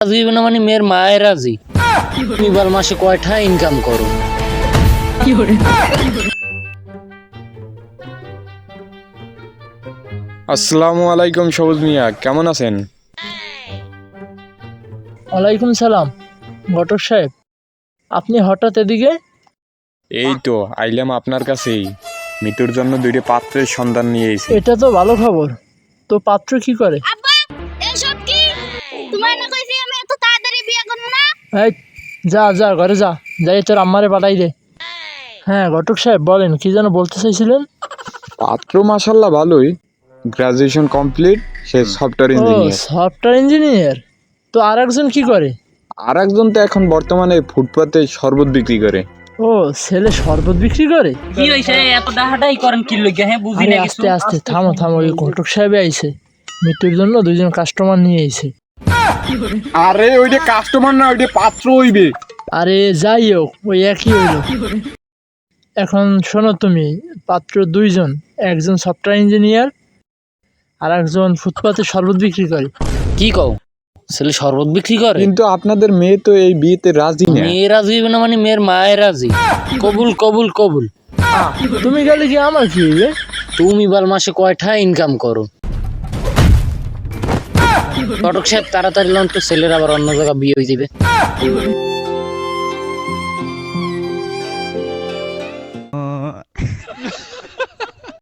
রাজি হইবে না মানে মেয়ের মায়ের রাজি। তুমি বল মাসে কয়টা ইনকাম করো? আসসালামু আলাইকুম সবুজ মিয়া, কেমন আছেন? ওয়ালাইকুম সালাম। ঘটক সাহেব, আপনি হঠাৎ এদিকে? এই তো আইলাম আপনার কাছেই। মৃত্যুর জন্য দুইটা পাত্রের সন্ধান নিয়ে এসেছি। এটা তো ভালো খবর। তো পাত্র কি করে? আব্বা এসব কি? তোমার না কইছি আমি এত তাড়াতাড়ি বিয়ে করব না? এই যা যা ঘরে যা, যাই তোর আম্মারে পাঠাই দে। হ্যাঁ ঘটক সাহেব বলেন, কি যেন বলতে চাইছিলেন? পাত্র মাশাল্লাহ ভালোই, গ্রাজুয়েশন কমপ্লিট, সে সফটওয়্যার ও ইঞ্জিনিয়ার। Software engineer. তো আর একজন কি করে? আর একজন তো এখন বর্তমানে ফুটপাতে শরবত বিক্রি করে। ও ছেলে শরবত বিক্রি করে? কি হইছে এত ডাহাডাই করেন কি লইগা? হ্যাঁ বুঝি আরে না কিছু। আস্তে আস্তে থামো থামো, ওই ঘটক সাহেব আইছে, মৃত্যুর জন্য দুইজন কাস্টমার নিয়ে আইছে। আরে ওইটা কাস্টমার না, ওইটা পাত্র হইবে। আরে যাই হোক, ওই একই হইল। এখন শোনো তুমি, পাত্র দুইজন, একজন সফটওয়্যার ইঞ্জিনিয়ার আর একজন ফুটপাতে শরবত বিক্রি করে। কি কও? ছেলে শরবত বিক্রি করে? কিন্তু আপনাদের মেয়ে তো এই বিয়েতে রাজি না। মেয়ে রাজি হইবে না মানে মেয়ের মায়ের রাজি। কবুল কবুল কবুল। তুমি গেলে কি আমার কি হইবে? তুমি বল মাসে কয়টা ইনকাম করো? ঘটক সাহেব তাড়াতাড়ি লন তো, ছেলের আবার অন্য জায়গায় বিয়ে হয়ে যাবে।